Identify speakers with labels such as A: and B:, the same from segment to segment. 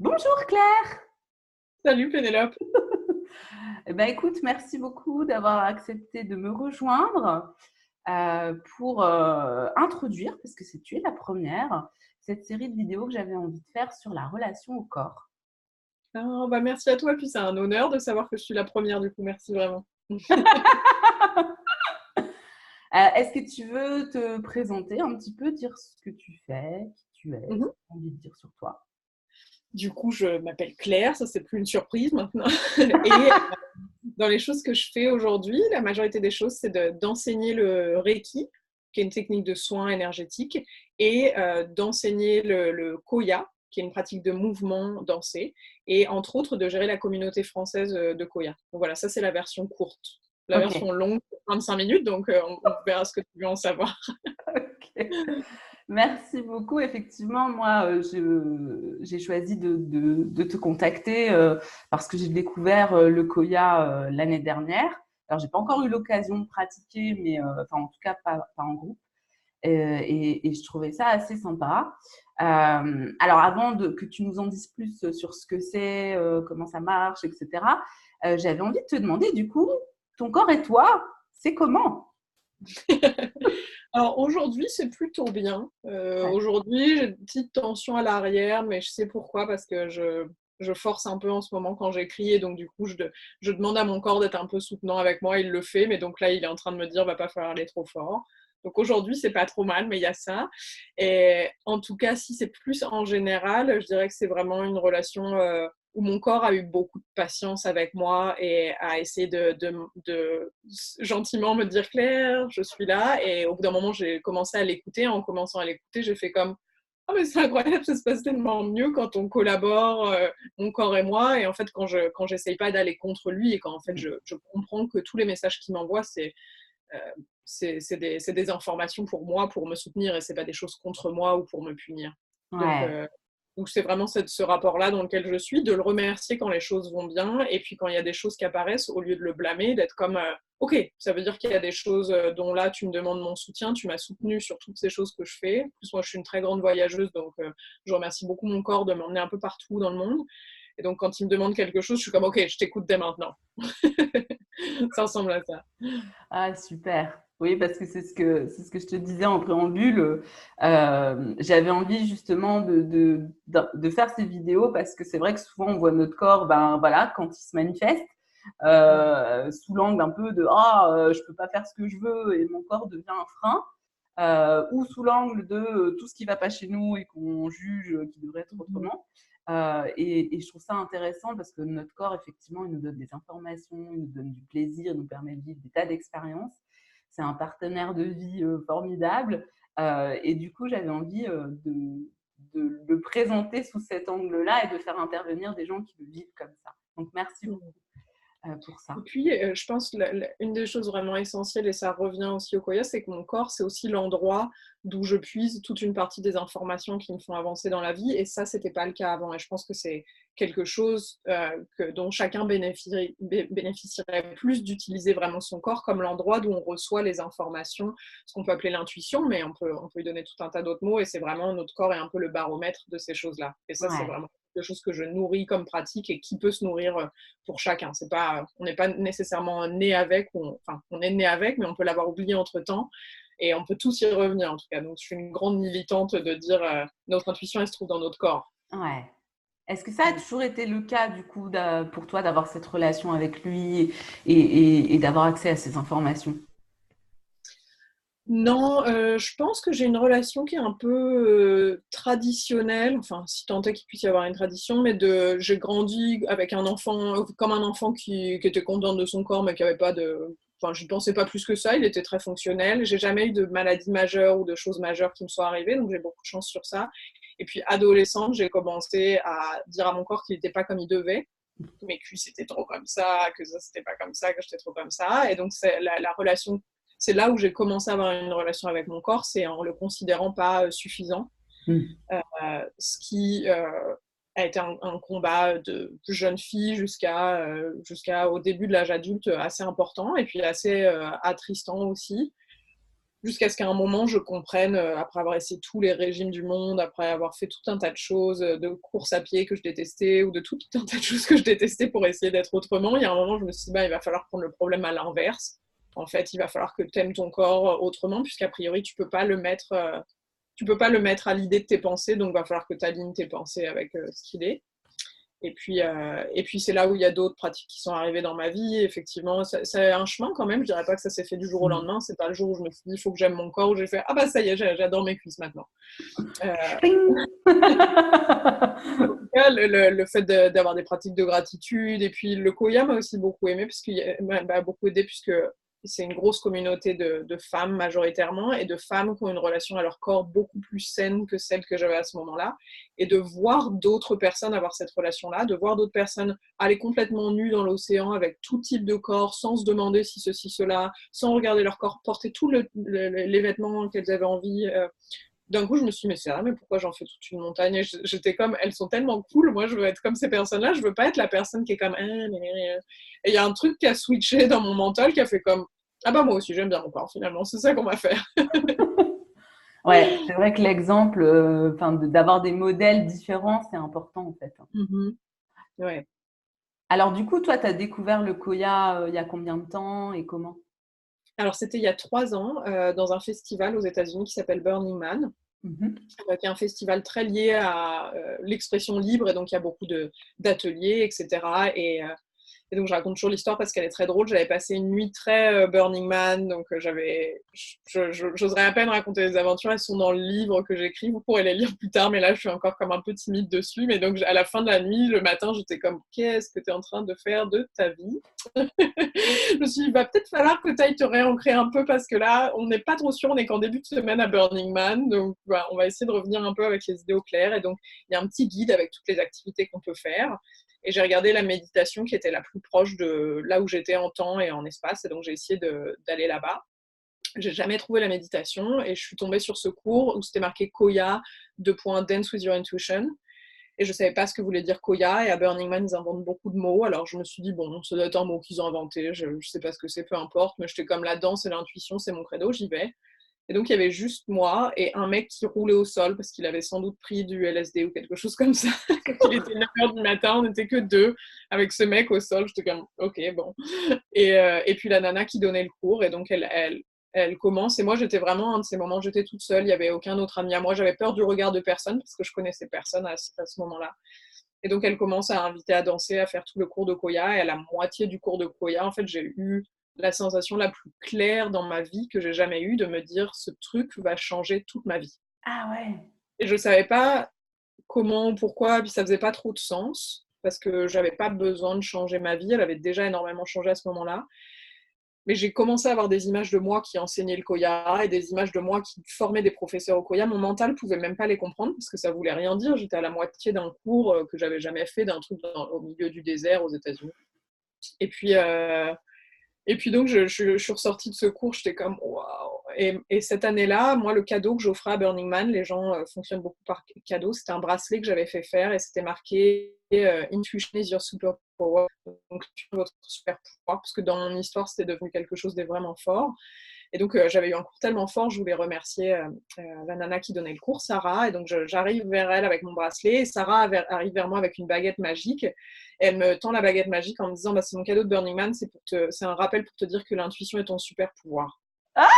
A: Bonjour Claire.
B: Salut Pénélope.
A: Écoute, merci beaucoup d'avoir accepté de me rejoindre pour introduire, parce que tu es la première, cette série de vidéos que j'avais envie de faire sur la relation au corps.
B: Merci à toi, puis c'est un honneur de savoir que je suis la première du coup, merci vraiment.
A: Est-ce que tu veux te présenter un petit peu, dire ce que tu fais, qui tu es, ce
B: Mhm.
A: que tu as envie de dire sur toi?
B: Du coup, je m'appelle Claire, ça c'est plus une surprise maintenant. Et dans les choses que je fais aujourd'hui, la majorité des choses, c'est d'enseigner le Reiki, qui est une technique de soins énergétiques, et d'enseigner le Koya, qui est une pratique de mouvement dansé, et entre autres de gérer la communauté française de Koya. Donc voilà, ça c'est la version courte. La
A: Ok.
B: version longue, c'est 25 minutes, donc on verra ce que tu veux en savoir.
A: Ok. Merci beaucoup. Effectivement, moi, j'ai choisi de te contacter parce que j'ai découvert le Koya l'année dernière. Alors, j'ai pas encore eu l'occasion de pratiquer, mais enfin, en tout cas, pas en groupe. Et je trouvais ça assez sympa. Alors, que tu nous en dises plus sur ce que c'est, comment ça marche, etc., j'avais envie de te demander, du coup, ton corps et toi, c'est comment?
B: Alors aujourd'hui, c'est plutôt bien.
A: Ouais.
B: Aujourd'hui, j'ai une petite tension à l'arrière, mais je sais pourquoi, parce que je force un peu en ce moment quand j'écris, et donc du coup, je demande à mon corps d'être un peu soutenant avec moi, il le fait, mais donc là, il est en train de me dire, va pas falloir aller trop fort. Donc aujourd'hui, c'est pas trop mal, mais il y a ça. Et en tout cas, si c'est plus en général, je dirais que c'est vraiment une relation où mon corps a eu beaucoup de patience avec moi et a essayé de gentiment me dire Claire, je suis là. Et au bout d'un moment, j'ai commencé à l'écouter. En commençant à l'écouter, j'ai fait comme ah, mais c'est incroyable, ça se passe tellement mieux quand on collabore, mon corps et moi. Et en fait, quand j'essaye pas d'aller contre lui et quand en fait je comprends que tous les messages qu'il m'envoie, euh, c'est des informations pour moi, pour me soutenir, et c'est pas des choses contre moi ou pour me punir. Donc,
A: Ouais.
B: donc c'est vraiment ce rapport-là dans lequel je suis, de le remercier quand les choses vont bien, et puis quand il y a des choses qui apparaissent, au lieu de le blâmer, d'être comme ok, ça veut dire qu'il y a des choses dont là tu me demandes mon soutien, tu m'as soutenu sur toutes ces choses que je fais. En plus, moi je suis une très grande voyageuse, donc je remercie beaucoup mon corps de m'emmener un peu partout dans le monde. Et donc quand il me demande quelque chose, je suis comme ok, je t'écoute dès maintenant. Ça ressemble à ça.
A: Ah, super. Oui, parce que c'est ce que je te disais en préambule. J'avais envie justement de faire ces vidéos parce que c'est vrai que souvent on voit notre corps, ben voilà, quand il se manifeste, sous l'angle un peu de je peux pas faire ce que je veux et mon corps devient un frein, ou sous l'angle de tout ce qui va pas chez nous et qu'on juge qui devrait être autrement. Et je trouve ça intéressant parce que notre corps, effectivement, il nous donne des informations, il nous donne du plaisir, il nous permet de vivre des tas d'expériences. C'est un partenaire de vie formidable. Et du coup, j'avais envie de le présenter sous cet angle-là et de faire intervenir des gens qui le vivent comme ça. Donc, merci beaucoup pour
B: Et
A: ça.
B: puis, je pense que une des choses vraiment essentielles, et ça revient aussi au Koya, c'est que mon corps, c'est aussi l'endroit d'où je puise toute une partie des informations qui me font avancer dans la vie. Et ça, c'était pas le cas avant. Et je pense que c'est quelque chose dont chacun bénéficierait plus, d'utiliser vraiment son corps comme l'endroit d'où on reçoit les informations, ce qu'on peut appeler l'intuition, mais on peut lui donner tout un tas d'autres mots. Et c'est vraiment notre corps est un peu le baromètre de ces choses-là. Et ça, c'est
A: Ouais.
B: vraiment quelque chose que je nourris comme pratique et qui peut se nourrir pour chacun. C'est pas, on n'est pas nécessairement né avec, enfin, on est né avec, mais on peut l'avoir oublié entre-temps. Et on peut tous y revenir, en tout cas. Donc, je suis une grande militante de dire notre intuition, elle se trouve dans notre corps.
A: Ouais. Est-ce que ça a toujours été le cas, du coup, pour toi, d'avoir cette relation avec lui et d'avoir accès à ces informations?
B: Non, je pense que j'ai une relation qui est un peu traditionnelle, enfin, si tant est qu'il puisse y avoir une tradition, mais j'ai grandi avec un enfant, comme un enfant qui était content de son corps, mais qui avait pas de. Enfin, je ne pensais pas plus que ça, il était très fonctionnel. J'ai jamais eu de maladie majeure ou de choses majeures qui me sont arrivées, donc j'ai beaucoup de chance sur ça. Et puis, adolescente, j'ai commencé à dire à mon corps qu'il n'était pas comme il devait, que mes cuisses étaient trop comme ça, que ça c'était pas comme ça, que j'étais trop comme ça. Et donc, c'est la relation, c'est là où j'ai commencé à avoir une relation avec mon corps, c'est en le considérant pas suffisant.
A: Mm.
B: Ce qui a été un combat de jeune fille jusqu'à au début de l'âge adulte assez important et puis assez attristant aussi. jusqu'à ce qu'à un moment, je comprenne, après avoir essayé tous les régimes du monde, après avoir fait tout un tas de choses, de course à pied que je détestais, ou de tout un tas de choses que je détestais pour essayer d'être autrement, il y a un moment, je me suis dit, bah, il va falloir prendre le problème à l'inverse. En fait, il va falloir que tu aimes ton corps autrement, puisqu'a priori, tu peux pas le mettre à l'idée de tes pensées, donc il va falloir que tu alignes tes pensées avec ce qu'il est. Et puis c'est là où il y a d'autres pratiques qui sont arrivées dans ma vie. Effectivement, c'est un chemin quand même. Je dirais pas que ça s'est fait du jour au lendemain. C'est pas le jour où je me suis dit, il faut que j'aime mon corps, où j'ai fait, ah bah ça y est, j'adore mes cuisses maintenant. En tout cas, le fait d'avoir des pratiques de gratitude, et puis le Koya m'a aussi beaucoup aimé, m'a beaucoup aidé, puisque c'est une grosse communauté de femmes majoritairement, et de femmes qui ont une relation à leur corps beaucoup plus saine que celle que j'avais à ce moment-là, et de voir d'autres personnes avoir cette relation-là, de voir d'autres personnes aller complètement nues dans l'océan avec tout type de corps, sans se demander si ceci, cela, sans regarder leur corps, porter tous les vêtements qu'elles avaient envie. D'un coup, je me suis dit, mais c'est vrai, mais pourquoi j'en fais toute une montagne? Et j'étais comme, elles sont tellement cool, moi je veux être comme ces personnes-là, je veux pas être la personne qui est comme, et il y a un truc qui a switché dans mon mental, qui a fait comme, ah bah moi aussi j'aime bien mon corps finalement, c'est ça qu'on va faire.
A: Ouais, c'est vrai que l'exemple, d'avoir des modèles différents, c'est important en fait.
B: Ouais.
A: Alors du coup, toi, tu as découvert le Koya il y a combien de temps et comment?
B: Alors c'était il y a 3 ans, dans un festival aux États-Unis qui s'appelle Burning Man, qui est un festival très lié à l'expression libre, et donc il y a beaucoup d'ateliers, etc. Et donc, je raconte toujours l'histoire parce qu'elle est très drôle. J'avais passé une nuit très Burning Man, donc j'oserais à peine raconter les aventures. Elles sont dans le livre que j'écris. Vous pourrez les lire plus tard, mais là, je suis encore comme un peu timide dessus. Mais donc, à la fin de la nuit, le matin, j'étais comme, qu'est-ce que tu es en train de faire de ta vie? Je me suis dit, va peut-être falloir que tu ailles te réancrer un peu, parce que là, on n'est pas trop sûr. On est qu'en début de semaine à Burning Man. Donc, on va essayer de revenir un peu avec les idées au clair. Et donc, il y a un petit guide avec toutes les activités qu'on peut faire. Et j'ai regardé la méditation qui était la plus proche de là où j'étais en temps et en espace. Et donc, j'ai essayé d'aller là-bas. J'ai jamais trouvé la méditation, et je suis tombée sur ce cours où c'était marqué Koya, Dance with your intuition. Et je savais pas ce que voulait dire Koya. Et à Burning Man, ils inventent beaucoup de mots. Alors, je me suis dit, bon, ça doit être un mot qu'ils ont inventé. Je sais pas ce que c'est, peu importe. Mais j'étais comme, la danse et l'intuition, c'est mon credo, j'y vais. Et donc, il y avait juste moi et un mec qui roulait au sol parce qu'il avait sans doute pris du LSD ou quelque chose comme ça. Quand il était 9h du matin, on n'était que deux avec ce mec au sol. J'étais comme, ok, bon. Et puis la nana qui donnait le cours. Et donc, elle commence. Et moi, j'étais vraiment un de ces moments, j'étais toute seule. Il n'y avait aucun autre ami à moi. J'avais peur du regard de personne parce que je connaissais personne à ce moment-là. Et donc, elle commence à inviter à danser, à faire tout le cours de Koya. Et à la moitié du cours de Koya, en fait, j'ai eu la sensation la plus claire dans ma vie que j'ai jamais eue, de me dire, ce truc va changer toute ma vie.
A: Ah ouais.
B: Et je savais pas comment, pourquoi, puis ça faisait pas trop de sens, parce que j'avais pas besoin de changer ma vie, elle avait déjà énormément changé à ce moment-là. Mais j'ai commencé à avoir des images de moi qui enseignait le Koya, et des images de moi qui formait des professeurs au Koya. Mon mental pouvait même pas les comprendre parce que ça voulait rien dire. J'étais à la moitié d'un cours que j'avais jamais fait, d'un truc au milieu du désert aux États-Unis. Et puis, donc, je suis ressortie de ce cours, j'étais comme waouh. Et cette année-là, moi, le cadeau que j'offrais à Burning Man, les gens fonctionnent beaucoup par cadeau, c'était un bracelet que j'avais fait faire, et c'était marqué Intuition is your superpower, donc votre super pouvoir, parce que dans mon histoire, c'était devenu quelque chose de vraiment fort. Et donc, j'avais eu un cours tellement fort, je voulais remercier la nana qui donnait le cours, Sarah. Et donc, j'arrive vers elle avec mon bracelet. Et Sarah arrive vers moi avec une baguette magique. Et elle me tend la baguette magique en me disant, bah, c'est mon cadeau de Burning Man, c'est un rappel pour te dire que l'intuition est ton super pouvoir.
A: Ah.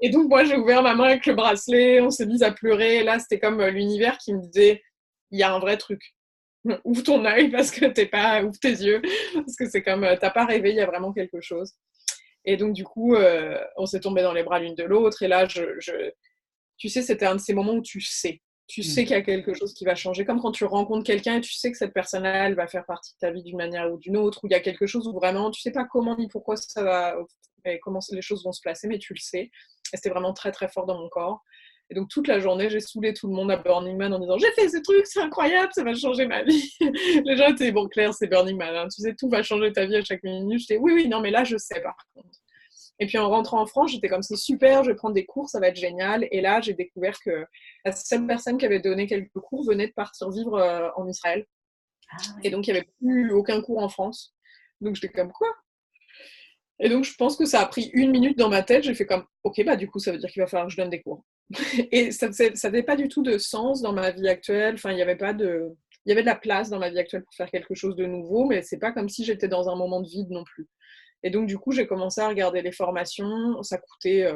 B: Et donc, moi, j'ai ouvert ma main avec le bracelet. On s'est mis à pleurer. Et là, c'était comme l'univers qui me disait, il y a un vrai truc. Ouvre ton œil parce que ouvre tes yeux. Parce que c'est comme, t'as pas rêvé, il y a vraiment quelque chose. Et donc, du coup, on s'est tombé dans les bras l'une de l'autre. Et là, tu sais, c'était un de ces moments où tu sais. Tu sais qu'il y a quelque chose qui va changer. Comme quand tu rencontres quelqu'un et tu sais que cette personne-là, elle va faire partie de ta vie d'une manière ou d'une autre. Où il y a quelque chose où vraiment, tu sais pas comment ni pourquoi ça va, comment les choses vont se placer, mais tu le sais. Et c'était vraiment très, très fort dans mon corps. Et donc, toute la journée, j'ai saoulé tout le monde à Burning Man en disant, j'ai fait ce truc, c'est incroyable, ça va changer ma vie. Les gens étaient, bon, Claire, c'est Burning Man, hein, tu sais, tout va changer ta vie à chaque minute. J'étais, oui, non, mais là, je sais par contre. Et puis en rentrant en France, j'étais comme, c'est super, je vais prendre des cours, ça va être génial. Et là, j'ai découvert que la seule personne qui avait donné quelques cours venait de partir vivre en Israël. Ah, ouais. Et donc, il n'y avait plus aucun cours en France. Donc, j'étais comme, quoi? Et donc, je pense que ça a pris 1 minute dans ma tête. J'ai fait comme, ok, bah du coup, ça veut dire qu'il va falloir que je donne des cours. Et ça n'avait pas du tout de sens dans ma vie actuelle. Enfin, il y avait pas de... Il y avait de la place dans ma vie actuelle pour faire quelque chose de nouveau, mais c'est pas comme si j'étais dans un moment de vide non plus. Et donc, du coup, j'ai commencé à regarder les formations. Ça coûtait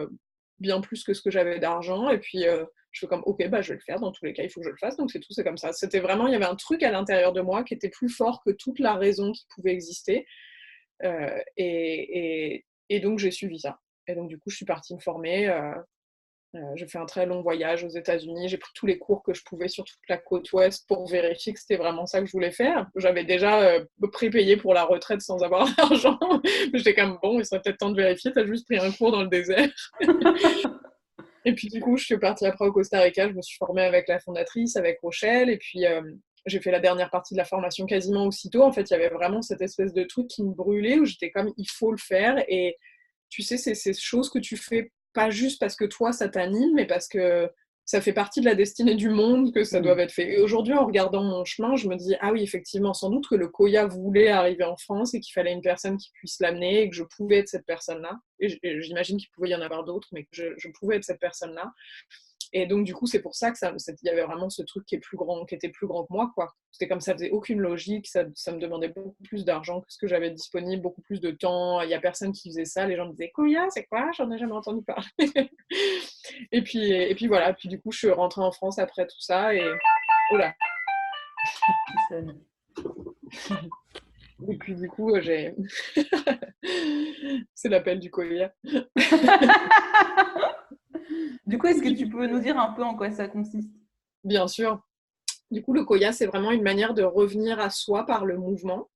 B: bien plus que ce que j'avais d'argent. Et puis, je fais comme, ok, bah, je vais le faire. Dans tous les cas, il faut que je le fasse. Donc, c'est tout, c'est comme ça. C'était vraiment, il y avait un truc à l'intérieur de moi qui était plus fort que toute la raison qui pouvait exister. Et donc, j'ai suivi ça. Et donc, du coup, je suis partie me former. J'ai fait un très long voyage aux États-Unis. J'ai pris tous les cours que je pouvais sur toute la côte ouest pour vérifier que c'était vraiment ça que je voulais faire. J'avais déjà prépayé pour la retraite sans avoir d'argent. J'étais comme, bon, il serait peut-être temps de vérifier. T'as juste pris un cours dans le désert. Et puis, du coup, je suis partie après au Costa Rica. Je me suis formée avec la fondatrice, avec Rochelle. Et puis, j'ai fait la dernière partie de la formation quasiment aussitôt. En fait, il y avait vraiment cette espèce de truc qui me brûlait où j'étais comme, il faut le faire. Et tu sais, c'est ces choses que tu fais pas juste parce que toi, ça t'anime, mais parce que ça fait partie de la destinée du monde que ça doit être fait. Et aujourd'hui, en regardant mon chemin, je me dis, ah oui, effectivement, sans doute que le Koya voulait arriver en France et qu'il fallait une personne qui puisse l'amener et que je pouvais être cette personne-là. Et j'imagine qu'il pouvait y en avoir d'autres, mais que je pouvais être cette personne-là. Et donc, du coup, c'est pour ça que il y avait vraiment ce truc qui était plus grand que moi, quoi. C'était comme ça faisait aucune logique, ça me demandait beaucoup plus d'argent que ce que j'avais disponible, beaucoup plus de temps. Il n'y a personne qui faisait ça. Les gens me disaient, Koya, c'est quoi? J'en ai jamais entendu parler. Et puis voilà. Puis du coup, je suis rentrée en France après tout ça et. Oh là. Et puis du coup, j'ai. C'est l'appel du Koya.
A: Du coup, est-ce que tu peux nous dire un peu en quoi ça consiste?
B: Bien sûr. Du coup, le Koya, c'est vraiment une manière de revenir à soi par le mouvement.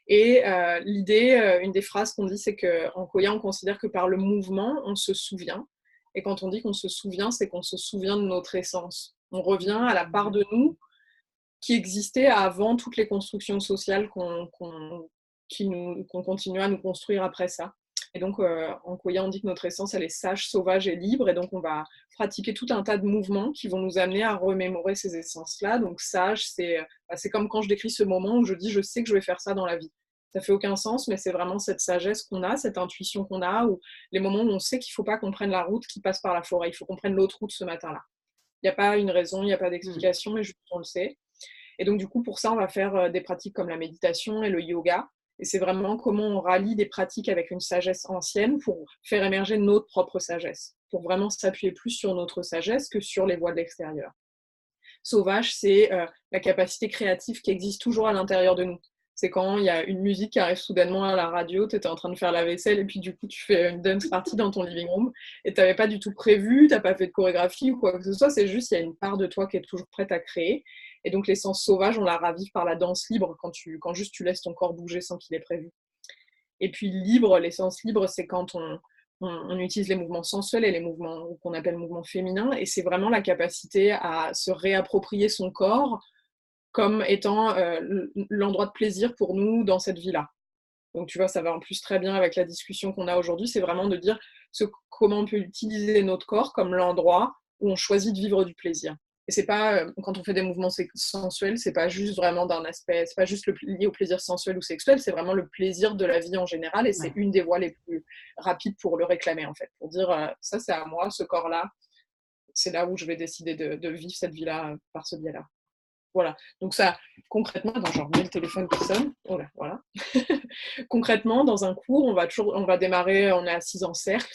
B: Et l'idée, une des phrases qu'on dit, c'est qu'en Koya, on considère que par le mouvement, on se souvient. Et quand on dit qu'on se souvient, c'est qu'on se souvient de notre essence. On revient à la part de nous qui existait avant toutes les constructions sociales qu'on continue à nous construire après ça. Et donc, en Koya, on dit que notre essence, elle est sage, sauvage et libre. Et donc, on va pratiquer tout un tas de mouvements qui vont nous amener à remémorer ces essences-là. Donc, sage, c'est comme quand je décris ce moment où je dis, je sais que je vais faire ça dans la vie. Ça fait aucun sens, mais c'est vraiment cette sagesse qu'on a, cette intuition qu'on a, ou les moments où on sait qu'il ne faut pas qu'on prenne la route qui passe par la forêt. Il faut qu'on prenne l'autre route ce matin-là. Il n'y a pas une raison, il n'y a pas d'explication, mais juste on le sait. Et donc, du coup, pour ça, on va faire des pratiques comme la méditation et le yoga. Et c'est vraiment comment on rallie des pratiques avec une sagesse ancienne pour faire émerger notre propre sagesse, pour vraiment s'appuyer plus sur notre sagesse que sur les voies de l'extérieur. Sauvage, c'est la capacité créative qui existe toujours à l'intérieur de nous. C'est quand il y a une musique qui arrive soudainement à la radio, tu étais en train de faire la vaisselle et puis du coup tu fais une dance party dans ton living room et tu n'avais pas du tout prévu, tu n'as pas fait de chorégraphie ou quoi que ce soit, c'est juste il y a une part de toi qui est toujours prête à créer. Et donc l'essence sauvage, on la ravive par la danse libre quand juste tu laisses ton corps bouger sans qu'il ait prévu. Et puis libre, l'essence libre, c'est quand on utilise les mouvements sensuels et les mouvements qu'on appelle mouvements féminins, et c'est vraiment la capacité à se réapproprier son corps comme étant l'endroit de plaisir pour nous dans cette vie-là. Donc tu vois, ça va en plus très bien avec la discussion qu'on a aujourd'hui, c'est vraiment de dire comment on peut utiliser notre corps comme l'endroit où on choisit de vivre du plaisir. Et c'est pas, quand on fait des mouvements sensuels, c'est pas juste vraiment d'un aspect, c'est pas juste lié au plaisir sensuel ou sexuel, c'est vraiment le plaisir de la vie en général, et c'est une des voies les plus rapides pour le réclamer en fait, pour dire ça c'est à moi, ce corps-là, c'est là où je vais décider de vivre cette vie-là par ce biais-là. Voilà. Donc ça, concrètement, attends, je remets le téléphone qui sonne. Oh là, voilà. Concrètement, dans un cours, on va démarrer, on est assis en cercle.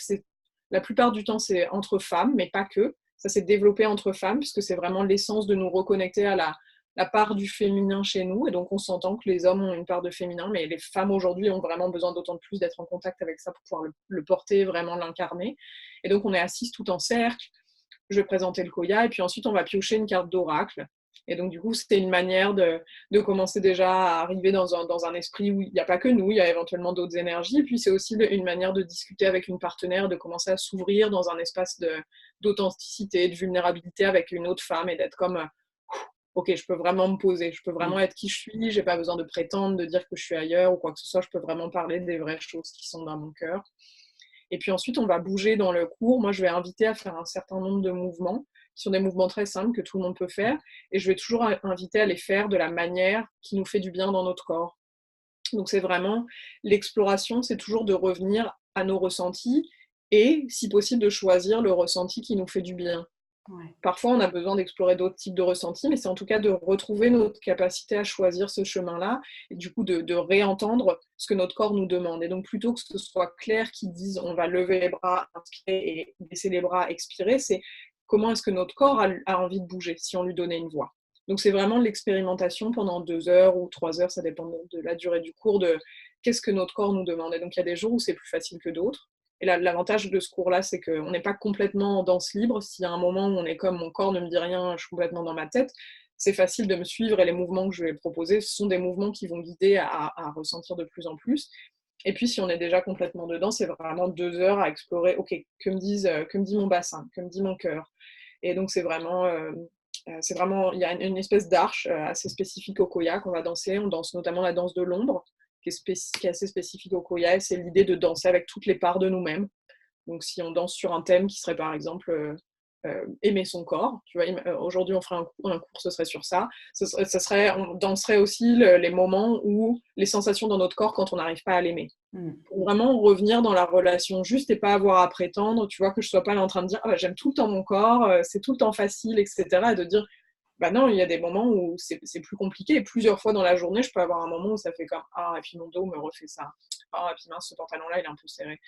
B: La plupart du temps, c'est entre femmes, mais pas que. Ça s'est développé entre femmes, puisque c'est vraiment l'essence de nous reconnecter à la part du féminin chez nous. Et donc, on s'entend que les hommes ont une part de féminin, mais les femmes aujourd'hui ont vraiment besoin d'autant de plus d'être en contact avec ça pour pouvoir le porter, vraiment l'incarner. Et donc, on est assis tout en cercle. Je vais présenter le Koya, et puis ensuite, on va piocher une carte d'oracle. Et donc, du coup, c'était une manière de commencer déjà à arriver dans un esprit où il n'y a pas que nous, il y a éventuellement d'autres énergies. Et puis, c'est aussi une manière de discuter avec une partenaire, de commencer à s'ouvrir dans un espace d'authenticité, de vulnérabilité avec une autre femme et d'être comme, ok, je peux vraiment me poser, je peux vraiment être qui je suis, j'ai pas besoin de prétendre, de dire que je suis ailleurs ou quoi que ce soit, je peux vraiment parler des vraies choses qui sont dans mon cœur. Et puis ensuite, on va bouger dans le cours. Moi, je vais inviter à faire un certain nombre de mouvements, qui sont des mouvements très simples que tout le monde peut faire. Et je vais toujours inviter à les faire de la manière qui nous fait du bien dans notre corps. Donc c'est vraiment l'exploration, c'est toujours de revenir à nos ressentis et, si possible, de choisir le ressenti qui nous fait du bien.
A: Ouais.
B: Parfois, on a besoin d'explorer d'autres types de ressentis, mais c'est en tout cas de retrouver notre capacité à choisir ce chemin-là et du coup de réentendre ce que notre corps nous demande. Et donc, plutôt que ce soit clair qui dise on va lever les bras, inspirer et baisser les bras, expirer, c'est comment est-ce que notre corps a envie de bouger si on lui donnait une voix. Donc, c'est vraiment de l'expérimentation pendant 2 heures ou 3 heures, ça dépend de la durée du cours, de qu'est-ce que notre corps nous demande. Et donc, il y a des jours où c'est plus facile que d'autres. Et l'avantage de ce cours-là, c'est qu'on n'est pas complètement en danse libre. S'il y a un moment où on est comme mon corps ne me dit rien, je suis complètement dans ma tête, c'est facile de me suivre et les mouvements que je vais proposer, ce sont des mouvements qui vont guider à ressentir de plus en plus. Et puis, si on est déjà complètement dedans, c'est vraiment 2 heures à explorer, ok, que me dit mon bassin, que me dit mon cœur. Et donc, c'est vraiment, il y a une espèce d'arche assez spécifique au Koya qu'on va danser. On danse notamment la danse de l'ombre, qui est assez spécifique au Koya, et c'est l'idée de danser avec toutes les parts de nous-mêmes. Donc si on danse sur un thème qui serait par exemple aimer son corps, tu vois, aujourd'hui on ferait un cours, ce serait sur ça. On danserait aussi les moments où les sensations dans notre corps quand on n'arrive pas à l'aimer. Pour vraiment revenir dans la relation juste et pas avoir à prétendre, tu vois, que je sois pas là en train de dire ah bah, j'aime tout le temps mon corps, c'est tout le temps facile, etc. Et de dire bah non, il y a des moments où c'est plus compliqué. Et plusieurs fois dans la journée, je peux avoir un moment où ça fait comme ah, et puis mon dos me refait ça. Ah, et puis mince, ce pantalon-là, il est un peu serré.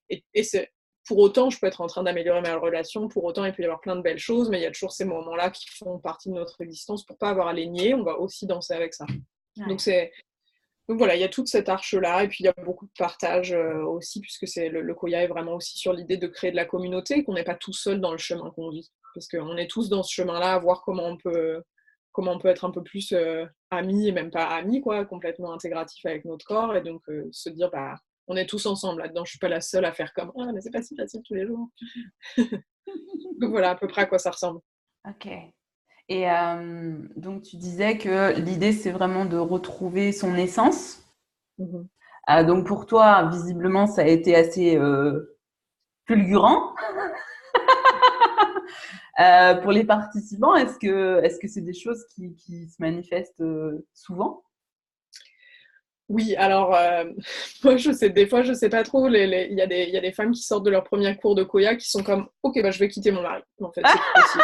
B: Et c'est, pour autant, je peux être en train d'améliorer ma relation, pour autant, il peut y avoir plein de belles choses, mais il y a toujours ces moments-là qui font partie de notre existence. Pour pas avoir à les nier, on va aussi danser avec ça. Ouais. Donc voilà, il y a toute cette arche-là, et puis il y a beaucoup de partage aussi, puisque le Koya est vraiment aussi sur l'idée de créer de la communauté, qu'on n'est pas tout seul dans le chemin qu'on vit. Parce qu'on est tous dans ce chemin-là à voir comment on peut être un peu plus amis, et même pas amis, quoi, complètement intégratif avec notre corps, et donc se dire, bah, on est tous ensemble là-dedans, je suis pas la seule à faire comme ah, mais c'est pas si facile tous les jours. Donc voilà, à peu près à quoi ça ressemble.
A: Ok. Et donc, tu disais que l'idée, c'est vraiment de retrouver son essence. Donc, pour toi, visiblement, ça a été assez fulgurant. Pour les participants, est-ce que c'est des choses qui se manifestent souvent?
B: Oui, alors, moi, des fois, je sais pas trop. Il y a des femmes qui sortent de leur premier cours de Koya qui sont comme, ok, bah, je vais quitter mon mari. En fait, c'est possible.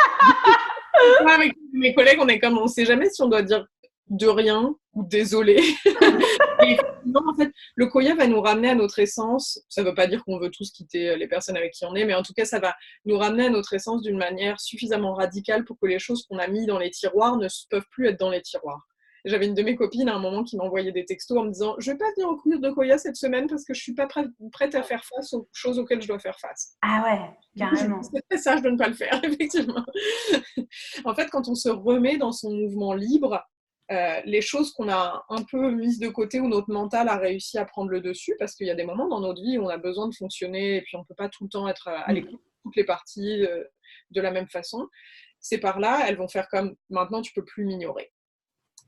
B: Moi, avec mes collègues, on est comme, on sait jamais si on doit dire de rien ou désolé. Et non, en fait, le Koya va nous ramener à notre essence. Ça veut pas dire qu'on veut tous quitter les personnes avec qui on est, mais en tout cas, ça va nous ramener à notre essence d'une manière suffisamment radicale pour que les choses qu'on a mis dans les tiroirs ne peuvent plus être dans les tiroirs. J'avais une de mes copines à un moment qui m'envoyait des textos en me disant « Je vais pas venir au cours de Koya cette semaine parce que je suis pas prête à faire face aux choses auxquelles je dois faire face. »
A: Ah ouais, carrément.
B: C'est très sage de ne pas le faire, effectivement. En fait, quand on se remet dans son mouvement libre, les choses qu'on a un peu mises de côté, où notre mental a réussi à prendre le dessus, parce qu'il y a des moments dans notre vie où on a besoin de fonctionner et puis on ne peut pas tout le temps être à l'écoute de toutes les parties de la même façon. Ces parts-là, elles vont faire comme « maintenant, tu ne peux plus m'ignorer ».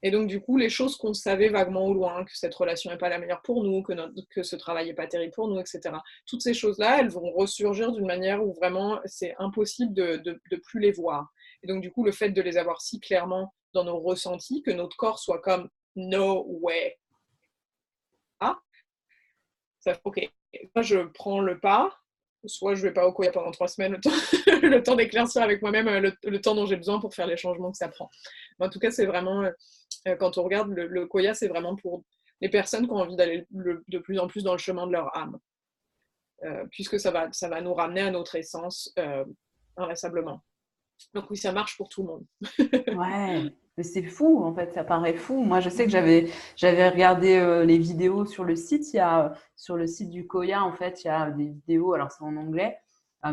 B: Et donc, du coup, les choses qu'on savait vaguement au loin, que cette relation n'est pas la meilleure pour nous, que ce travail n'est pas terrible pour nous, etc. Toutes ces choses-là, elles vont ressurgir d'une manière où vraiment, c'est impossible de plus les voir. Et donc, du coup, le fait de les avoir si clairement dans nos ressentis, que notre corps soit comme « no way ». Ah, ça fait « ok, moi je prends le pas ». Soit je ne vais pas au Koya pendant 3 semaines, le temps d'éclaircir avec moi-même le temps dont j'ai besoin pour faire les changements que ça prend. Mais en tout cas, c'est vraiment, quand on regarde le Koya, c'est vraiment pour les personnes qui ont envie d'aller de plus en plus dans le chemin de leur âme. Puisque ça va nous ramener à notre essence inlassablement. Donc oui, ça marche pour tout le monde.
A: Ouais, mais c'est fou, en fait, ça paraît fou. Moi, je sais que j'avais regardé les vidéos sur le site. Sur le site du Koya, en fait, il y a des vidéos, alors c'est en anglais,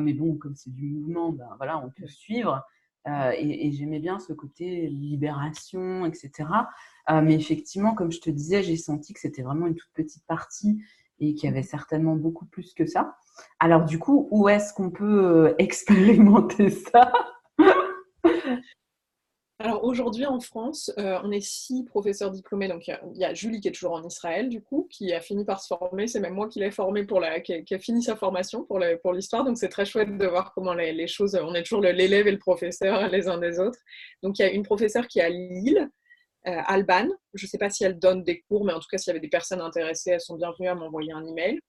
A: mais bon, comme c'est du mouvement, ben voilà, on peut suivre. Et j'aimais bien ce côté libération, etc. Mais effectivement, comme je te disais, j'ai senti que c'était vraiment une toute petite partie et qu'il y avait certainement beaucoup plus que ça. Alors du coup, où est-ce qu'on peut expérimenter ça?
B: Alors aujourd'hui en France, on est 6 professeurs diplômés. Donc il y a Julie qui est toujours en Israël du coup, qui a fini par se former. C'est même moi qui l'ai formée qui a fini sa formation pour l'histoire. Donc c'est très chouette de voir comment les choses. On est toujours l'élève et le professeur les uns des autres. Donc il y a une professeure qui est à Lille. Alban, je ne sais pas si elle donne des cours, mais en tout cas, s'il y avait des personnes intéressées, elles sont bienvenues à m'envoyer un email.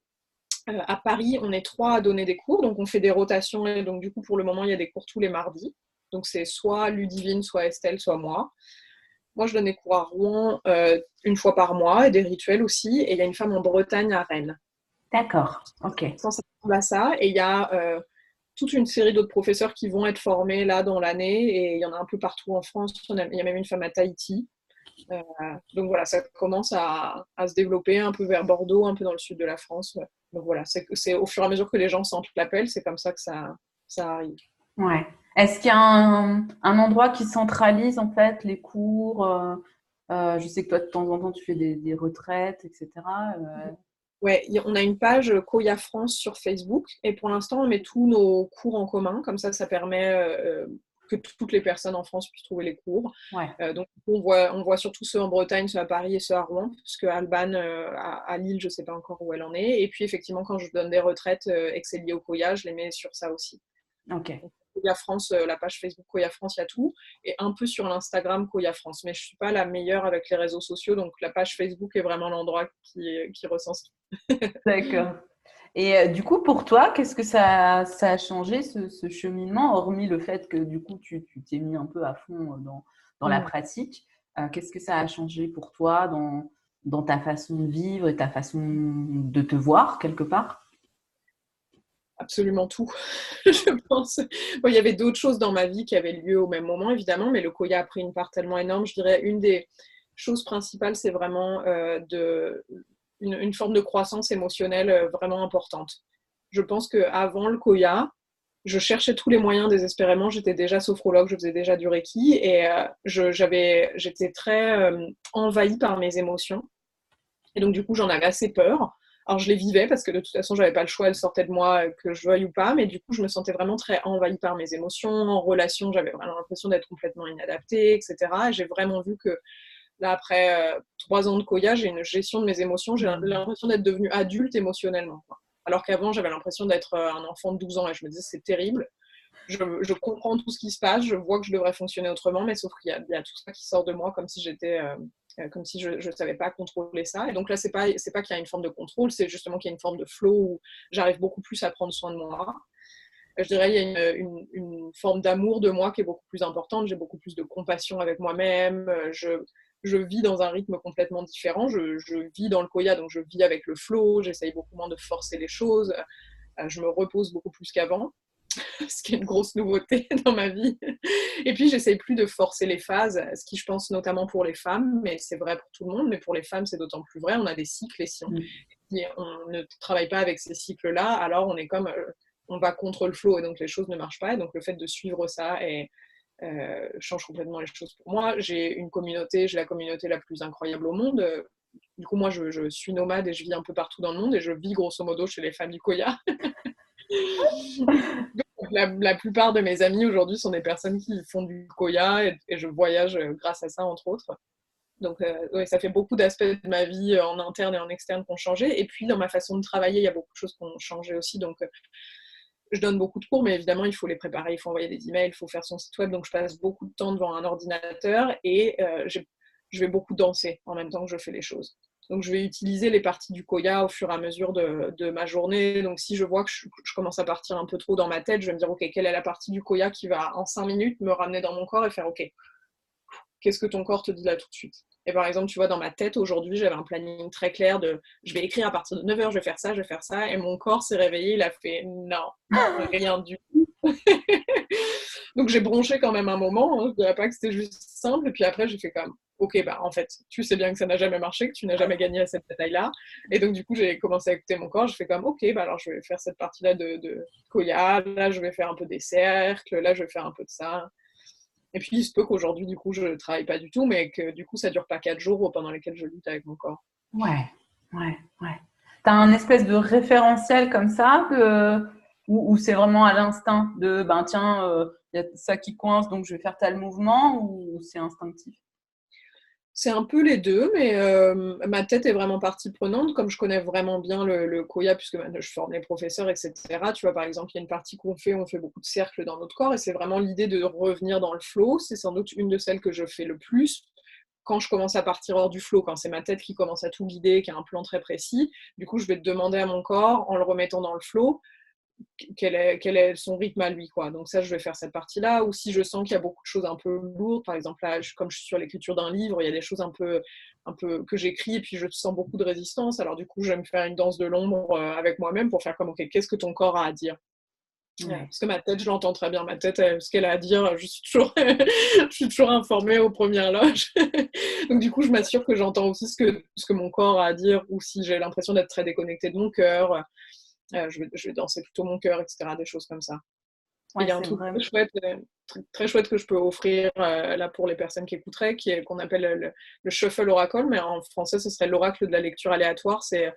B: À Paris, on est 3 à donner des cours, donc on fait des rotations, et donc du coup, pour le moment, il y a des cours tous les mardis. Donc c'est soit Ludivine, soit Estelle, soit moi. Moi, je donne des cours à Rouen une fois par mois, et des rituels aussi, et il y a une femme en Bretagne, à Rennes.
A: D'accord, ok.
B: Ça ressemble à ça, et il y a toute une série d'autres professeurs qui vont être formés là dans l'année, et il y en a un peu partout en France. Il y a même une femme à Tahiti. Donc voilà, ça commence à se développer un peu vers Bordeaux, un peu dans le sud de la France. Donc voilà, c'est au fur et à mesure que les gens sentent l'appel, c'est comme ça que ça arrive.
A: Ouais. Est-ce qu'il y a un endroit qui centralise en fait les cours je sais que toi, de temps en temps, tu fais des retraites, etc.
B: Ouais, on a une page Koya France sur Facebook, et pour l'instant, on met tous nos cours en commun. Comme ça permet que toutes les personnes en France puissent trouver les cours.
A: Ouais.
B: Donc, on voit surtout ceux en Bretagne, ceux à Paris et ceux à Rouen, puisque Alban, à Lille, je ne sais pas encore où elle en est. Et puis, effectivement, quand je donne des retraites et que c'est lié au Koya, je les mets sur ça aussi.
A: Ok.
B: Donc, Koya France, la page Facebook Koya France, il y a tout. Et un peu sur l'Instagram Koya France. Mais je ne suis pas la meilleure avec les réseaux sociaux, donc la page Facebook est vraiment l'endroit qui recense tout.
A: D'accord. Et du coup, pour toi, qu'est-ce que ça a changé, ce cheminement, hormis le fait que du coup, tu t'es mis un peu à fond dans la pratique. Qu'est-ce que ça a changé pour toi dans ta façon de vivre et ta façon de te voir, quelque part?
B: Absolument tout, je pense. Bon, il y avait d'autres choses dans ma vie qui avaient lieu au même moment, évidemment, mais le Koya a pris une part tellement énorme. Je dirais une des choses principales, c'est vraiment une forme de croissance émotionnelle vraiment importante. Je pense qu'avant le Koya, je cherchais tous les moyens désespérément. J'étais déjà sophrologue, je faisais déjà du Reiki, et j'étais très envahie par mes émotions. Et donc, du coup, j'en avais assez peur. Alors, je les vivais parce que de toute façon, j'avais pas le choix, elles sortaient de moi, que je veuille ou pas. Mais du coup, je me sentais vraiment très envahie par mes émotions. En relation, j'avais vraiment l'impression d'être complètement inadaptée, etc. Et j'ai vraiment vu que là, après 3 ans de Koya, j'ai une gestion de mes émotions. J'ai l'impression d'être devenue adulte émotionnellement, quoi. Alors qu'avant, j'avais l'impression d'être un enfant de 12 ans. Et je me disais, c'est terrible. Je comprends tout ce qui se passe, je vois que je devrais fonctionner autrement, mais sauf qu'il y a tout ça qui sort de moi comme si comme si je ne savais pas contrôler ça. Et donc là, c'est pas qu'il y a une forme de contrôle, c'est justement qu'il y a une forme de flow où j'arrive beaucoup plus à prendre soin de moi. Je dirais qu'il y a une forme d'amour de moi qui est beaucoup plus importante, j'ai beaucoup plus de compassion avec moi-même, je vis dans un rythme complètement différent, je vis dans le Koya, donc je vis avec le flow, j'essaye beaucoup moins de forcer les choses, je me repose beaucoup plus qu'avant. Ce qui est une grosse nouveauté dans ma vie. Et puis, j'essaye plus de forcer les phases, ce qui, je pense, notamment pour les femmes, mais c'est vrai pour tout le monde, mais pour les femmes, c'est d'autant plus vrai. On a des cycles, et si on ne travaille pas avec ces cycles-là, alors on est comme, on va contre le flot, et donc les choses ne marchent pas. Et donc, le fait de suivre ça change complètement les choses pour moi. J'ai la communauté la plus incroyable au monde. Du coup, moi, je suis nomade et je vis un peu partout dans le monde, et je vis grosso modo chez les femmes du Koya. La plupart de mes amis aujourd'hui sont des personnes qui font du Koya, et je voyage grâce à ça, entre autres. Donc, ouais, ça fait beaucoup d'aspects de ma vie en interne et en externe qui ont changé. Et puis, dans ma façon de travailler, il y a beaucoup de choses qui ont changé aussi. Donc, je donne beaucoup de cours, mais évidemment, il faut les préparer, il faut envoyer des emails, il faut faire son site web. Donc, je passe beaucoup de temps devant un ordinateur, et je vais beaucoup danser en même temps que je fais les choses. Donc, je vais utiliser les parties du Koya au fur et à mesure de ma journée. Donc, si je vois que je commence à partir un peu trop dans ma tête, je vais me dire, OK, quelle est la partie du Koya qui va, en 5 minutes, me ramener dans mon corps et faire, OK, qu'est-ce que ton corps te dit là tout de suite? Et par exemple, tu vois, dans ma tête, aujourd'hui, j'avais un planning très clair de je vais écrire à partir de 9h, je vais faire ça, je vais faire ça. Et mon corps s'est réveillé, il a fait non, rien du tout. Donc j'ai bronché quand même un moment, hein. Je ne dirais pas que c'était juste simple. Et puis après, j'ai fait comme ok, bah en fait, tu sais bien que ça n'a jamais marché, que tu n'as jamais gagné à cette bataille-là. Et donc du coup, j'ai commencé à écouter mon corps. Je fais comme ok, bah alors je vais faire cette partie-là de Koya. Là, je vais faire un peu des cercles. Là, je vais faire un peu de ça. Et puis, il se peut qu'aujourd'hui, du coup, je ne travaille pas du tout, mais que du coup, ça ne dure pas 4 jours pendant lesquels je lutte avec mon corps.
A: Ouais, ouais, ouais. Tu as un espèce de référentiel comme ça, ou c'est vraiment à l'instinct de, ben tiens, il y a ça qui coince, donc je vais faire tel mouvement, ou c'est instinctif?
B: C'est un peu les deux, mais ma tête est vraiment partie prenante, comme je connais vraiment bien le Koya, puisque je forme les professeurs, etc. Tu vois, par exemple, il y a une partie on fait beaucoup de cercles dans notre corps, et c'est vraiment l'idée de revenir dans le flow. C'est sans doute une de celles que je fais le plus quand je commence à partir hors du flow, quand c'est ma tête qui commence à tout guider, qui a un plan très précis, du coup, je vais demander à mon corps, en le remettant dans le flow, quel est son rythme à lui, quoi. Donc ça, je vais faire cette partie-là. Ou si je sens qu'il y a beaucoup de choses un peu lourdes, par exemple, là, comme je suis sur l'écriture d'un livre, il y a des choses un peu que j'écris et puis je sens beaucoup de résistance. Alors du coup, je vais me faire une danse de l'ombre avec moi-même pour faire comme, ok, qu'est-ce que ton corps a à dire? Ouais. Parce que ma tête, je l'entends très bien. Ma tête, ce qu'elle a à dire, je suis toujours, je suis toujours informée aux premières loges. Donc du coup, je m'assure que j'entends aussi ce que mon corps a à dire, ou si j'ai l'impression d'être très déconnectée de mon cœur, je vais danser plutôt mon cœur, etc. Des choses comme ça. Il y a un truc
A: vraiment...
B: très chouette que je peux offrir là pour les personnes qui écouteraient, qu'on appelle le Shuffle Oracle, mais en français, ce serait l'oracle de la lecture aléatoire. C'est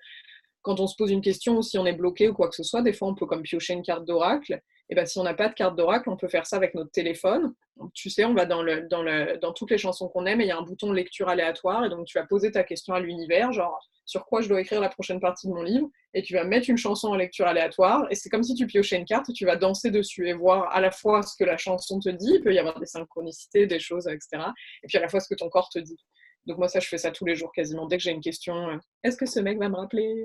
B: quand on se pose une question ou si on est bloqué ou quoi que ce soit, des fois on peut comme piocher une carte d'oracle. Et ben si on n'a pas de carte d'oracle, on peut faire ça avec notre téléphone. Donc, tu sais, on va dans toutes les chansons qu'on aime et il y a un bouton lecture aléatoire. Et donc tu vas poser ta question à l'univers, genre sur quoi je dois écrire la prochaine partie de mon livre. Et tu vas mettre une chanson en lecture aléatoire. Et c'est comme si tu piochais une carte et tu vas danser dessus et voir à la fois ce que la chanson te dit. Il peut y avoir des synchronicités, des choses, etc. Et puis à la fois ce que ton corps te dit. Donc moi, ça, je fais ça tous les jours quasiment. Dès que j'ai une question, est-ce que ce mec va me rappeler?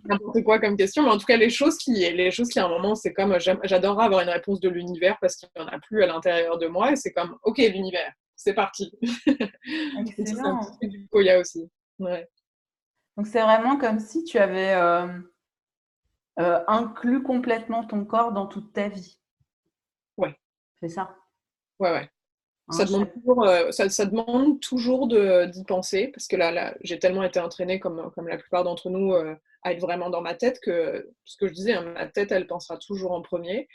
B: N'importe quoi comme question, mais en tout cas, les choses qui à un moment, c'est comme, j'adorerais avoir une réponse de l'univers parce qu'il n'y en a plus à l'intérieur de moi, et c'est comme, ok, l'univers, c'est parti. Et ça, c'est un petit
A: Excellent.
B: truc du Koya aussi. Ouais.
A: Donc, c'est vraiment comme si tu avais inclus complètement ton corps dans toute ta vie.
B: Ouais.
A: C'est ça.
B: Ouais.
A: Hein,
B: Ça demande toujours d'y penser, parce que là j'ai tellement été entraînée, comme la plupart d'entre nous, à être vraiment dans ma tête, que ce que je disais, hein, ma tête, elle pensera toujours en premier.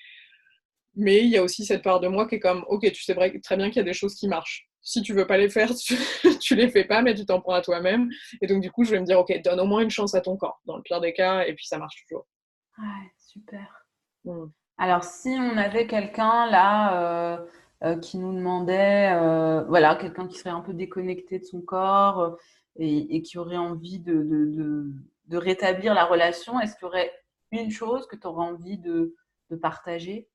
B: Mais il y a aussi cette part de moi qui est comme, ok, tu sais très bien qu'il y a des choses qui marchent. Si tu veux pas les faire, tu les fais pas, mais tu t'en prends à toi-même. Et donc, du coup, je vais me dire, ok, donne au moins une chance à ton corps, dans le pire des cas, et puis ça marche toujours.
A: ouais, super.
B: Mm.
A: Alors, si on avait quelqu'un là qui nous demandait, voilà, quelqu'un qui serait un peu déconnecté de son corps et qui aurait envie de rétablir la relation, est-ce qu'il y aurait une chose que tu aurais envie de partager?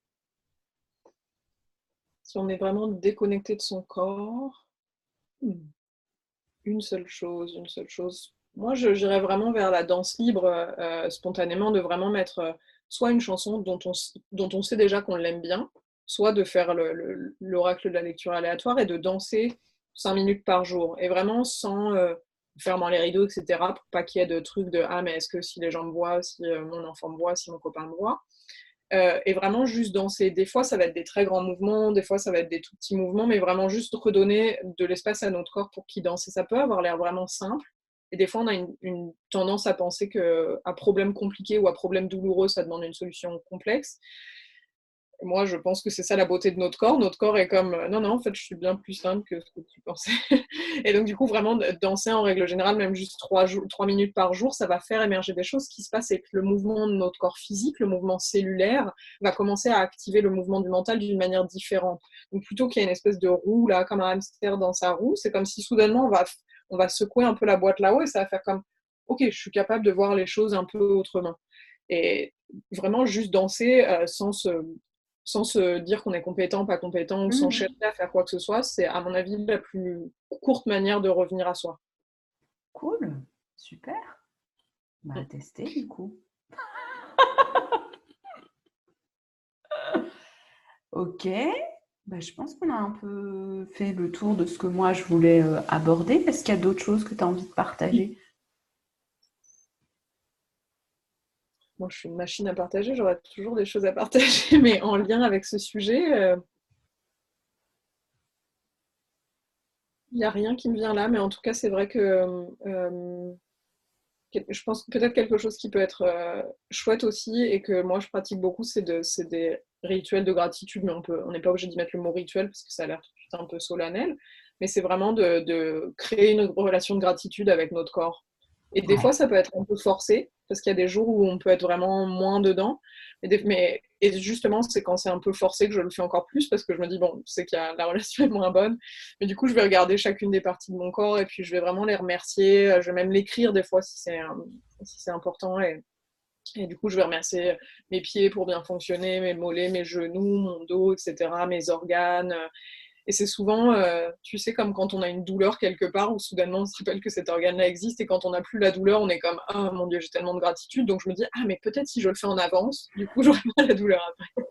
B: Si on est vraiment déconnecté de son corps, mm, une seule chose. Moi, j'irais vraiment vers la danse libre, spontanément, de vraiment mettre soit une chanson dont on sait déjà qu'on l'aime bien, soit de faire l'oracle de la lecture aléatoire et de danser 5 minutes par jour. Et vraiment sans fermant les rideaux, etc., pour pas qu'il y ait de trucs de ah, mais est-ce que si les gens me voient, si mon enfant me voit, si mon copain me voit. Et vraiment juste danser. Des fois, ça va être des très grands mouvements, des fois, ça va être des tout petits mouvements, mais vraiment juste redonner de l'espace à notre corps pour qu'il danse. Et ça peut avoir l'air vraiment simple. Et des fois, on a une tendance à penser qu'à problème compliqué ou à problème douloureux, ça demande une solution complexe. Moi, je pense que c'est ça la beauté de notre corps. Notre corps est comme, non, non, en fait, je suis bien plus simple que ce que tu pensais. Et donc, du coup, vraiment, danser en règle générale, même juste 3 minutes par jour, ça va faire émerger des choses. Ce qui se passe, c'est que le mouvement de notre corps physique, le mouvement cellulaire, va commencer à activer le mouvement du mental d'une manière différente. Donc, plutôt qu'il y ait une espèce de roue, là, comme un hamster dans sa roue, c'est comme si soudainement, on va secouer un peu la boîte là-haut et ça va faire comme, ok, je suis capable de voir les choses un peu autrement. Et vraiment, juste danser sans se dire qu'on est compétent, pas compétent, ou sans chercher à faire quoi que ce soit, c'est à mon avis la plus courte manière de revenir à soi.
A: Cool, super. Bah, à tester du coup. Ok, bah, je pense qu'on a un peu fait le tour de ce que moi je voulais aborder. Est-ce qu'il y a d'autres choses que tu as envie de partager?
B: Moi, je suis une machine à partager, j'aurais toujours des choses à partager, mais en lien avec ce sujet, il n'y a rien qui me vient là, mais en tout cas, c'est vrai que je pense que peut-être quelque chose qui peut être chouette aussi et que moi je pratique beaucoup, c'est des rituels de gratitude, mais on n'est pas obligé d'y mettre le mot rituel parce que ça a l'air tout de suite un peu solennel, mais c'est vraiment de créer une relation de gratitude avec notre corps. Et des fois,
A: Ouais.
B: ça peut être un peu forcé, parce qu'il y a des jours où on peut être vraiment moins dedans. Et justement, c'est quand c'est un peu forcé que je le fais encore plus, parce que je me dis, bon, c'est que la relation est moins bonne. Mais du coup, je vais regarder chacune des parties de mon corps, et puis je vais vraiment les remercier. Je vais même l'écrire des fois si c'est important. Et du coup, je vais remercier mes pieds pour bien fonctionner, mes mollets, mes genoux, mon dos, etc., mes organes. Et c'est souvent, tu sais, comme quand on a une douleur quelque part, où soudainement on se rappelle que cet organe-là existe, et quand on n'a plus la douleur, on est comme « Ah mon Dieu, j'ai tellement de gratitude », donc je me dis « Ah mais peut-être si je le fais en avance, du coup j'aurai pas la douleur après ».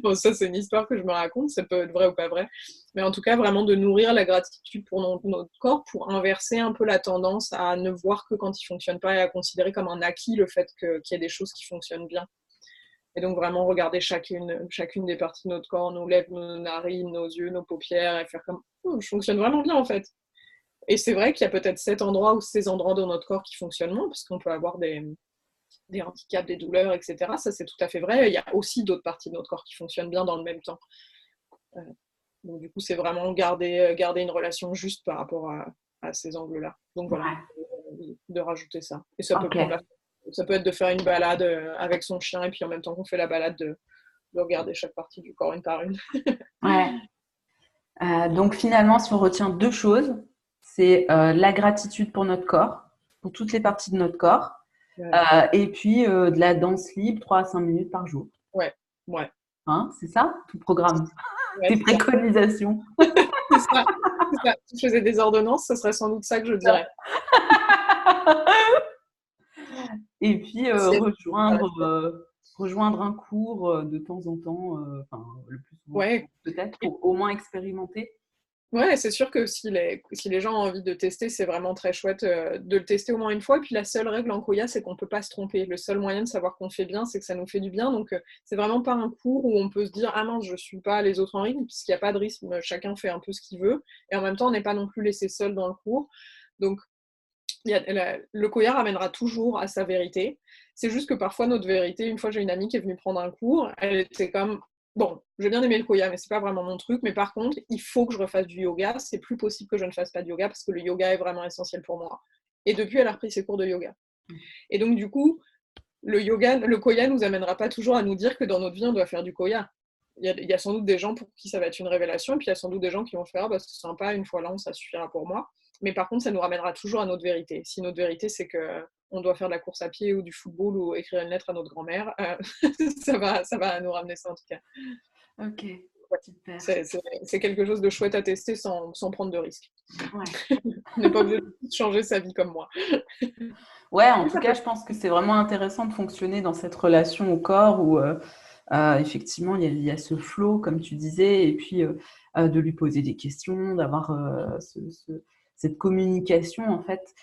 B: Bon, ça c'est une histoire que je me raconte, ça peut être vrai ou pas vrai, mais en tout cas vraiment de nourrir la gratitude pour notre corps, pour inverser un peu la tendance à ne voir que quand il fonctionne pas et à considérer comme un acquis le fait qu'il y ait des choses qui fonctionnent bien. Et donc vraiment regarder chacune des parties de notre corps, nos lèvres, nos narines, nos yeux, nos paupières, et faire comme je fonctionne vraiment bien en fait. Et c'est vrai qu'il y a peut-être cet endroit ou ces endroits dans notre corps qui fonctionnent moins, parce qu'on peut avoir des handicaps, des douleurs, etc. Ça c'est tout à fait vrai. Il y a aussi d'autres parties de notre corps qui fonctionnent bien dans le même temps. Donc du coup c'est vraiment garder une relation juste par rapport à ces angles-là. Donc voilà, de rajouter ça. Et ça peut prendre ça peut être de faire une balade avec son chien, et puis en même temps qu'on fait la balade, de regarder chaque partie du corps une par une.
A: Ouais. Donc finalement, si on retient 2 choses, c'est la gratitude pour notre corps, pour toutes les parties de notre corps, et puis de la danse libre 3 à 5 minutes par jour.
B: Ouais.
A: Hein, c'est ça, tout programme,
B: Ouais,
A: tes
B: c'est ça.
A: préconisations.
B: C'est ça. Si je faisais des ordonnances, ce serait sans doute ça que je dirais.
A: Et puis rejoindre un cours de temps en temps, le plus souvent
B: Ouais.
A: peut-être, pour au moins expérimenter.
B: Ouais, c'est sûr que si les gens ont envie de tester, c'est vraiment très chouette de le tester au moins une fois. Et puis la seule règle en Koya, c'est qu'on ne peut pas se tromper. Le seul moyen de savoir qu'on fait bien, c'est que ça nous fait du bien. Donc c'est vraiment pas un cours où on peut se dire « Ah mince, je ne suis pas les autres en rythme », puisqu'il n'y a pas de rythme, chacun fait un peu ce qu'il veut. Et en même temps, on n'est pas non plus laissé seul dans le cours. Donc le Koya ramènera toujours à sa vérité. C'est juste que parfois, notre vérité, une fois j'ai une amie qui est venue prendre un cours, elle était comme « Bon, j'ai bien aimé le Koya, mais c'est pas vraiment mon truc, mais par contre, il faut que je refasse du yoga, c'est plus possible que je ne fasse pas de yoga parce que le yoga est vraiment essentiel pour moi. » Et depuis, elle a repris ses cours de yoga. Et donc, du coup, le Koya nous amènera pas toujours à nous dire que dans notre vie, on doit faire du Koya. Il y a sans doute des gens pour qui ça va être une révélation, et puis il y a sans doute des gens qui vont faire « Ah, bah, c'est sympa, une fois l'an, ça suffira pour moi ». Mais par contre, ça nous ramènera toujours à notre vérité. Si notre vérité, c'est qu'on doit faire de la course à pied ou du football ou écrire une lettre à notre grand-mère, ça va nous ramener ça en tout cas.
A: Ok, super.
B: C'est quelque chose de chouette à tester sans prendre de risques.
A: Ouais.
B: On n'est pas obligé de changer sa vie comme moi.
A: Ouais, en tout cas, je pense que c'est vraiment intéressant de fonctionner dans cette relation au corps où effectivement il y a ce flow, comme tu disais, et puis de lui poser des questions, d'avoir cette communication en fait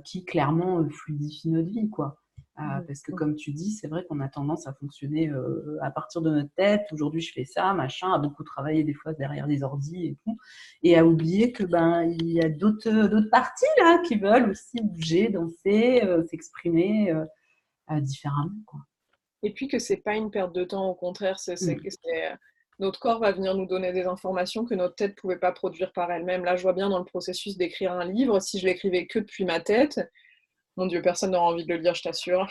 A: qui clairement fluidifie notre vie, quoi. Parce que comme tu dis, c'est vrai qu'on a tendance à fonctionner à partir de notre tête. Aujourd'hui, je fais ça, machin, à beaucoup travailler des fois derrière des ordis et tout, et à oublier que il y a d'autres parties là qui veulent aussi bouger, danser, s'exprimer différemment, quoi.
B: Et puis que c'est pas une perte de temps, au contraire, notre corps va venir nous donner des informations que notre tête pouvait pas produire par elle-même. Là, je vois bien dans le processus d'écrire un livre, si je l'écrivais que depuis ma tête, mon Dieu, personne n'aura envie de le lire, je t'assure.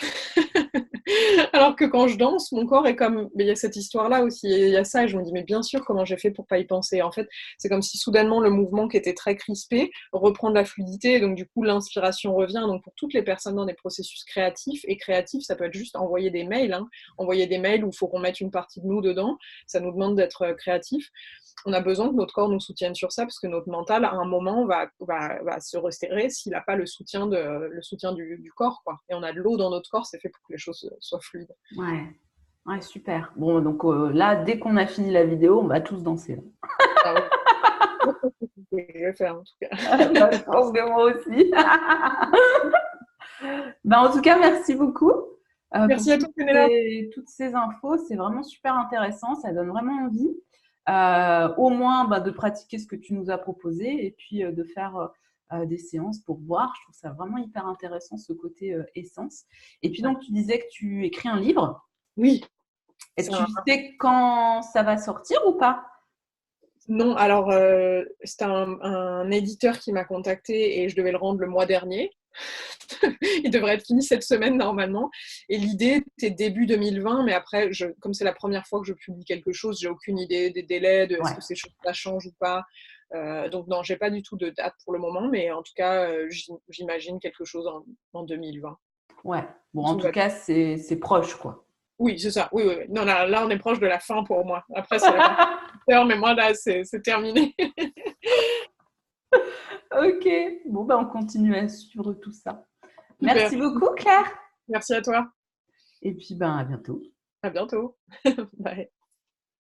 B: Alors que quand je danse, mon corps est comme... Mais il y a cette histoire-là aussi, il y a ça, et je me dis, mais bien sûr, comment j'ai fait pour pas y penser? En fait, c'est comme si soudainement le mouvement qui était très crispé reprend de la fluidité, et donc du coup, l'inspiration revient. Donc pour toutes les personnes dans des processus créatifs, et créatifs, ça peut être juste envoyer des mails, hein. Envoyer des mails où il faut qu'on mette une partie de nous dedans, ça nous demande d'être créatif. On a besoin que notre corps nous soutienne sur ça, parce que notre mental, à un moment, va se resserrer s'il n'a pas le soutien du corps, quoi. Et on a de l'eau dans notre corps, c'est fait pour que les choses soient fluides.
A: Ouais, super. Bon, donc là, dès qu'on a fini la vidéo, on va tous danser.
B: Ah oui. Je vais faire, en tout cas.
A: Je pense que moi aussi. En tout cas, merci beaucoup.
B: Merci
A: pour
B: à toi, Pénélope.
A: toutes ces infos. C'est vraiment super intéressant. Ça donne vraiment envie. Au moins de pratiquer ce que tu nous as proposé, et puis de faire des séances pour voir. Je trouve ça vraiment hyper intéressant, ce côté essence. Et puis donc, tu disais que tu écris un livre.
B: Oui.
A: Est-ce que tu sais quand ça va sortir ou pas?
B: Non, alors c'était un éditeur qui m'a contacté et je devais le rendre le mois dernier. Il devrait être fini cette semaine normalement. Et l'idée était début 2020, mais après, comme c'est la première fois que je publie quelque chose, j'ai aucune idée des délais, de est-ce que ces choses ça change ou pas. Donc non, j'ai pas du tout de date pour le moment, mais en tout cas, j'imagine quelque chose en 2020.
A: Ouais. Bon, en tout cas, c'est proche, quoi.
B: Oui, c'est ça. Oui, oui, oui. Non, là, on est proche de la fin pour moi. Après, c'est la partie mais moi, là, c'est terminé.
A: Ok, bon, ben, on continue à suivre tout ça.
B: Super.
A: Merci beaucoup, Claire.
B: Merci à toi.
A: Et puis, ben, à bientôt.
B: À bientôt. Bye.